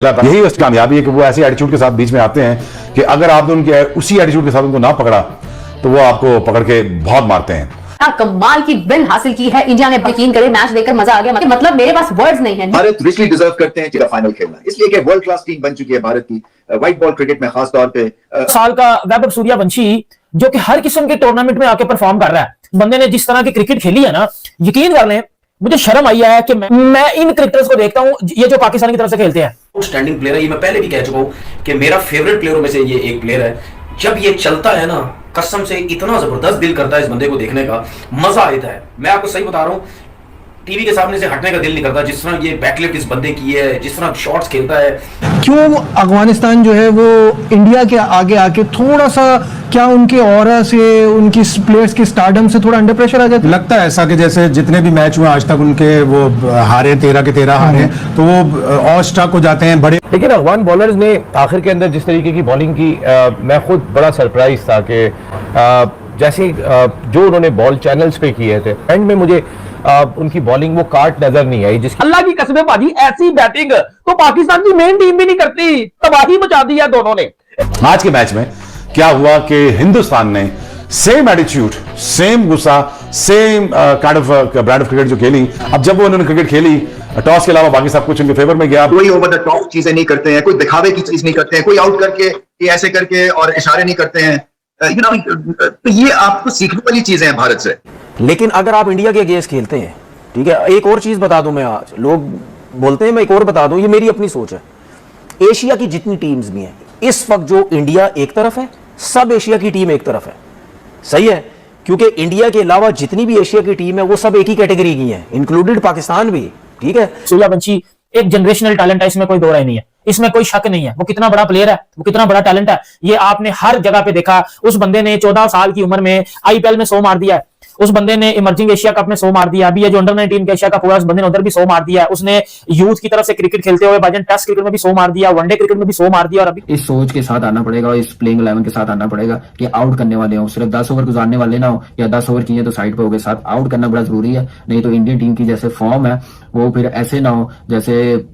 यही उसकी कामयाबी है कि वो ऐसे एटीट्यूड के साथ बीच में आते हैं कि अगर आपने उनके उसी एटीट्यूड के साथ उनको ना पकड़ा तो वो आपको पकड़ के बहुत मारते हैं। कमाल की विन हासिल की है इंडिया ने। यकीन करें मैच देखकर मजा आ गया। मतलब मेरे पास वर्ड्स नहीं है। भारत रिचली डिजर्व करते हैं फाइनल खेलना, इसलिए कि वर्ल्ड क्लास टीम बन चुकी है भारत की व्हाइट बॉल क्रिकेट में, खास तौर पे साल का वैभव सूर्यवंशी जो कि हर किस्म के टूर्नामेंट में आके परफॉर्म कर रहा है। बंदे ने जिस तरह की क्रिकेट खेली है ना, यकीन कर लें मुझे शर्म आई है कि मैं इन क्रिकेटर्स को देखता हूं ये जो पाकिस्तान की तरफ से खेलते हैं। स्टैंडिंग प्लेयर है, ये मैं पहले भी कह चुका हूं कि मेरा फेवरेट प्लेयरों में से ये एक प्लेयर है। जब ये चलता है ना, कसम से इतना जबरदस्त दिल करता है इस बंदे को देखने का, मजा आता है। मैं आपको सही बता रहा हूं, टीवी के सामने से हटने का दिल नहीं करता। जिस तरह ये बैकलिफ्ट इस बंदे की है, जिस तरह शॉट्स खेलता है। क्यों अफगानिस्तान जो है वो इंडिया के आगे आके थोड़ा सा, क्या उनके ऑरा से, उनकी प्लेयर्स की स्टारडम से थोड़ा अंडर प्रेशर आ जाता है? लगता है ऐसा कि जैसे जितने भी मैच हुए आज तक उनके वो हारे 13 के 13 हारे, तो वो ऑल स्टाक हो जाते हैं बड़े। लेकिन अफगान बॉलर्स ने आखिर के अंदर जिस तरीके की बॉलिंग की, मैं खुद बड़ा सरप्राइज था कि जैसे जो उन्होंने बॉल चैनल्स पे किए थे, एंड में मुझे उनकी बॉलिंग वो काट नजर नहीं आई। जिस अल्लाह की कसम भाजी, ऐसी बैटिंग तो पाकिस्तान की मेन टीम भी नहीं करती। तबाही मचा दी है दोनों ने। आज के मैच में क्या हुआ कि हिंदुस्तान ने सेम एटीट्यूड, सेम गुस्सा, same kind of brand of cricket जो खेली। अब जब वो उन्होंने क्रिकेट खेली, टॉस के अलावा बाकी सब कुछ उनके फेवर में गया। कोई ओवर द टॉप चीजें नहीं करते हैं, कोई दिखावे की चीज नहीं करते हैं, कोई आउट करके ऐसे करके और इशारे नहीं करते हैं। तो ये आपको सीखने वाली चीजें हैं भारत से। लेकिन अगर आप इंडिया के अगेंस्ट खेलते हैं, ठीक है, एक और चीज बता दूं मैं, आज लोग बोलते हैं, मैं एक और बता दूं, ये मेरी अपनी सोच है। एशिया की जितनी टीम्स भी हैं इस वक्त, जो इंडिया एक तरफ है, सब एशिया की टीम एक तरफ है। सही है, क्योंकि इंडिया के अलावा जितनी भी एशिया की टीम है वो सब एक ही कैटेगरी की है, इंक्लूडेड पाकिस्तान भी। ठीक है, सूर्यवंशी एक जनरेशनल टैलेंट है, इसमें कोई दो राय नहीं है, इसमें कोई शक नहीं है। वो कितना बड़ा प्लेयर है, वो कितना बड़ा टैलेंट है, ये आपने हर जगह पे देखा। उस बंदे ने 14 साल की उम्र में आईपीएल में 100 मार दिया है। उस बंदे ने इमर्जिंग एशिया कप में 100 मार दिया। अभी ये जो अंडर 19 का एशिया कप हुआ, उस बंदे ने उधर भी 100 मार दिया है। उसने यूथ की तरफ से क्रिकेट खेलते हुए भाईजान टेस्ट क्रिकेट में भी 100 मार दिया, वनडे क्रिकेट में भी 100 मार दिया। और अभी इस सोच के साथ आना पड़ेगा और इस प्लेइंग 11 के साथ आना पड़ेगा कि आउट करने वाले हो, सिर्फ 10 ओवर गुजारने वाले ना हो, या 10 ओवर किए तो साइड पे हो गए, साथ आउट करना बड़ा जरूरी है। नहीं तो इंडियन टीम की जैसे फॉर्म है वो फिर ऐसे ना हो जैसे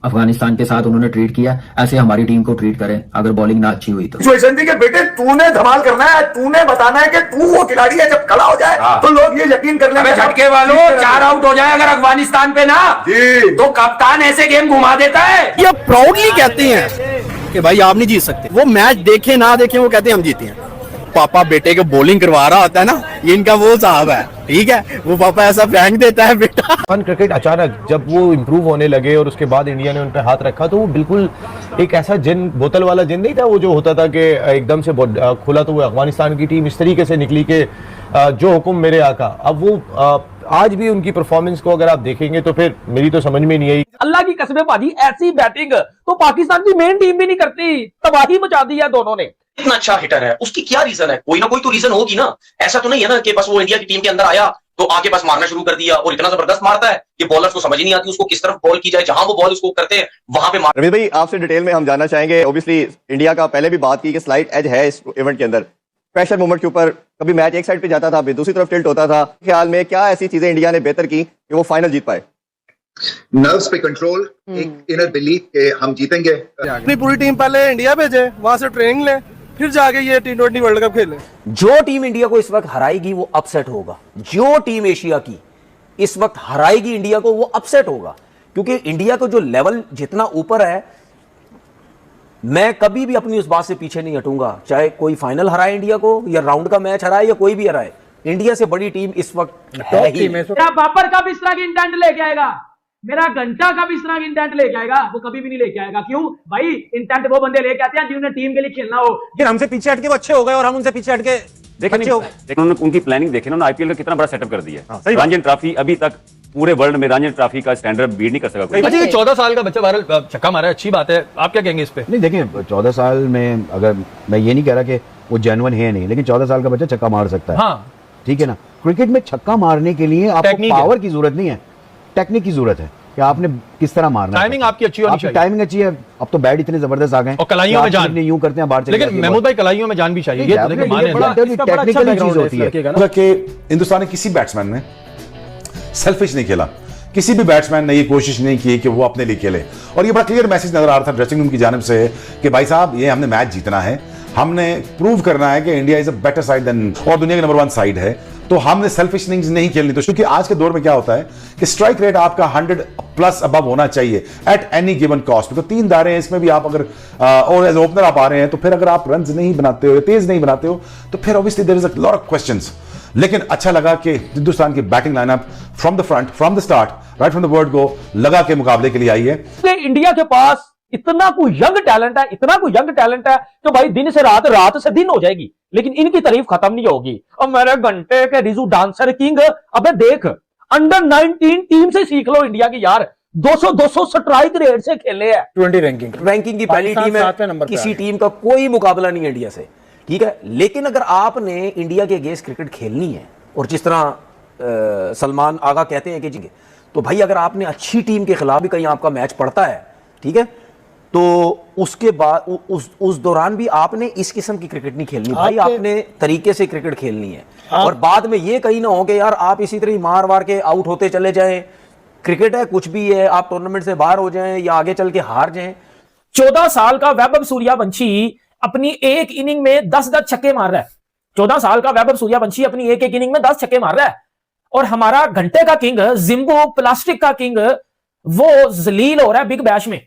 अफगानिस्तान के साथ उन्होंने ट्रीट किया, ऐसे हमारी टीम को ट्रीट करें अगर बॉलिंग ना अच्छी हुई तो। के बेटे तूने धमाल करना है, तूने बताना है कि तू वो खिलाड़ी है। जब खड़ा हो जाए तो लोग ये यकीन कर लेंगे। झटके वालों 4 आउट हो जाए अगर अफगानिस्तान पे ना, तो कप्तान ऐसे गेम घुमा देता है। ये प्राउडली कहते हैं कि भाई आप नहीं जीत सकते। वो मैच देखे ना देखे वो कहते हैं हम जीते हैं। पापा बेटे को बॉलिंग करवा रहा होता है ना, ये इनका वो साहब है, ठीक है, वो पापा ऐसा फेंक देता है बेटा। क्रिकेट अचानक जब वो इंप्रूव होने लगे और उसके बाद इंडिया ने उन पे हाथ रखा, तो वो बिल्कुल एक ऐसा जिन, बोतल वाला जिन नहीं था वो जो होता था कि एकदम से खुला तो वो अफगानिस्तान की टीम इस तरीके से निकली कि जो हुक्म मेरे आका। अब वो आज भी उनकी परफॉर्मेंस को अगर आप देखेंगे तो फिर मेरी तो समझ में नहीं आई। अल्लाह की कसम भाजी, ऐसी बैटिंग तो पाकिस्तान की मेन टीम भी नहीं करती। तबाही मचा दी है दोनों ने। इतना अच्छा हिटर है, उसकी क्या रीजन है? कोई ना कोई तो रीजन होगी ना। ऐसा तो नहीं है ना कि बस वो इंडिया की टीम के अंदर आया तो आके बस मारना शुरू कर दिया और इतना जबरदस्त मारता है कि बॉलर्स को समझ ही नहीं आती उसको किस तरफ बॉल की जाए। जहां वो बॉल उसको करते हैं वहां पे रमीज भाई, आपसे डिटेल में हम जानना चाहेंगे। ऑब्वियसली इंडिया का पहले भी बात की कि स्लाइट एज है इस इवेंट के अंदर, प्रेशर मूवमेंट के ऊपर कभी मैच एक साइड पे जाता था, दूसरी तरफ टिल्ट होता था। ख्याल में क्या ऐसी चीजें इंडिया ने बेहतर की कि वो फाइनल जीत पाए? नर्व्स पे कंट्रोल, एक इनर बिलीफ के हम जीतेंगे। अपनी पूरी टीम पहले इंडिया भेजे, वहां से ट्रेनिंग ले, फिर जाके ये T20 वर्ल्ड कप खेले। जो टीम इंडिया को इस वक्त हराएगी वो अपसेट होगा। जो टीम एशिया की इस वक्त हराएगी इंडिया को वो अपसेट होगा, क्योंकि इंडिया को जो लेवल जितना ऊपर है, मैं कभी भी अपनी उस बात से पीछे नहीं हटूंगा। चाहे कोई फाइनल हराए इंडिया को, या राउंड का मैच हराए, या कोई भी हराए, इंडिया से बड़ी टीम इस वक्त है ही। मेरा बापर का भी इस तरह की इंटेंट लेके आएगा, मेरा घंटा का भी इस तरह की इंटेंट लेके आएगा, वो कभी भी नहीं लेके आएगा। क्यों भाई? इंटेंट वो बंदे लेके आते हैं जिन्होंने टीम के लिए खेलना हो। फिर हमसे पीछे हटके वो अच्छे हो गए और हम उनसे पीछे हटके अच्छे हो गए। उन्होंने उनकी प्लानिंग देखी ना, आईपीएल का कितना बड़ा सेटअप कर दिया है। रंजन ट्रॉफी अभी तक पूरे वर्ल्ड में रंजन ट्रॉफी का स्टैंडर्ड बीट नहीं कर सका कोई। अच्छा, ये 14 साल का बच्चा वायरल छक्का मारा है, अच्छी बात है, आप क्या कहेंगे इस पे? नहीं देखिए, 14 साल में, अगर मैं ये नहीं कह रहा कि वो जेन्युइन है नहीं, लेकिन 14 साल का बच्चा छक्का मार सकता है। हाँ, ठीक है ना। क्रिकेट में छक्का मारने के लिए आपको पावर की जरूरत नहीं है, टेक्निक की जरूरत है कि आपने किस तरह मारना है। टाइमिंग आपकी अच्छी होनी चाहिए। टाइमिंग अच्छी है। अब तो बैट इतने जबरदस्त आ गए और कलाइयों में जान, यूं करते हैं बाहर चले, लेकिन महमूद भाई कलाइयों में जान भी चाहिए। ये तो देखिए टेक्निकल चीज होती है कि हिंदुस्तान ने किसी बैट्समैन ने सेल्फिश नहीं खेला किसी भी बैट्समैन ने ये कोशिश नहीं की कि वो अपने लिए खेले। और ये बड़ा क्लियर मैसेज नजर आ रहा था ड्रेसिंग रूम की जानिब से कि भाई साहब ये हमने मैच जीतना है, हमने प्रूव करना है कि India is a better side than, और दुनिया की नंबर 1 साइड है, तो हमने सेल्फिश इनिंग्स नहीं खेलनी। तो क्योंकि आज के दौर में क्या होता है कि स्ट्राइक रेट आपका 100 प्लस अबव होना चाहिए एट एनी गिवन कॉस्ट। तो 3 दायरे हैं, इसमें भी आप अगर और एज ओपनर आप आ रहे हैं, तो फिर अगर आप रन नहीं बनाते हो, तेज नहीं बनाते हो, तो फिर obviously there is a lot of questions. लेकिन अच्छा लगा कि हिंदुस्तान की batting lineup from the front, from the start, right from the word go, लगा के मुकाबले के लिए आई है। इंडिया के पास इतना कोई यंग टैलेंट है, इतना कोई यंग टैलेंट है कि भाई दिन से रात, रात से दिन हो जाएगी, लेकिन इनकी तारीफ खत्म नहीं होगी। और मेरे घंटे के रिजू डांसर किंग, अबे देख अंडर 19 टीम से सीख लो इंडिया की यार, 200 स्ट्राइक रेट से खेले हैं। 20 रैंकिंग की पहली टीम है, किसी टीम का कोई मुकाबला नहीं है इंडिया से, ठीक है। लेकिन अगर आपने इंडिया के अगेंस्ट क्रिकेट खेलनी है, और जिस तरह सलमान आगा कहते हैं कि तो भाई अगर आपने अच्छी टीम के खिलाफ भी कहीं आपका मैच पड़ता है, ठीक है, तो उसके बाद उस दौरान भी आपने इस किस्म की क्रिकेट नहीं खेलनी भाई, आपने तरीके से क्रिकेट खेलनी है। और बाद में ये कहीं ना हो कि यार आप इसी तरह मार वार के आउट होते चले जाएं, क्रिकेट है कुछ भी है, आप टूर्नामेंट से बाहर हो जाएं या आगे चल के हार जाएं। 14 साल का वैभव सूर्यवंशी अपनी एक इनिंग में 10 छक्के मार रहा है। 14 साल का वैभव सूर्यवंशी अपनी एक इनिंग में 10 छक्के मार रहा है। और हमारा घंटे का किंग, जिम्बो प्लास्टिक का किंग, वो जलील हो रहा है बिग बैश में।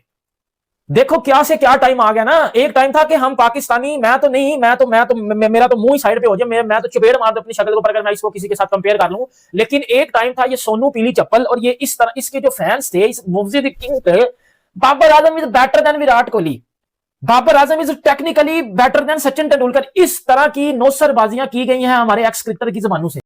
देखो क्या से क्या टाइम आ गया ना। एक टाइम था कि हम पाकिस्तानी, मैं तो मेरा तो मुंह ही साइड पे हो जाए, मैं तो चपेड़ मार दूं अपनी शक्ल को पर, अगर मैं इसको किसी के साथ कंपेयर कर लूं। लेकिन एक टाइम था ये सोनू पीली चप्पल, और ये इस तरह इसके जो फैंस थे, इस मुफ्ती किंग थे, Babar Azam is better than Virat Kohli, Babar Azam is technically better than Sachin Tendulkar. इस तरह की नौसरबाजियां की गई हैं हमारे एक्स क्रिकेटर की जबानों से।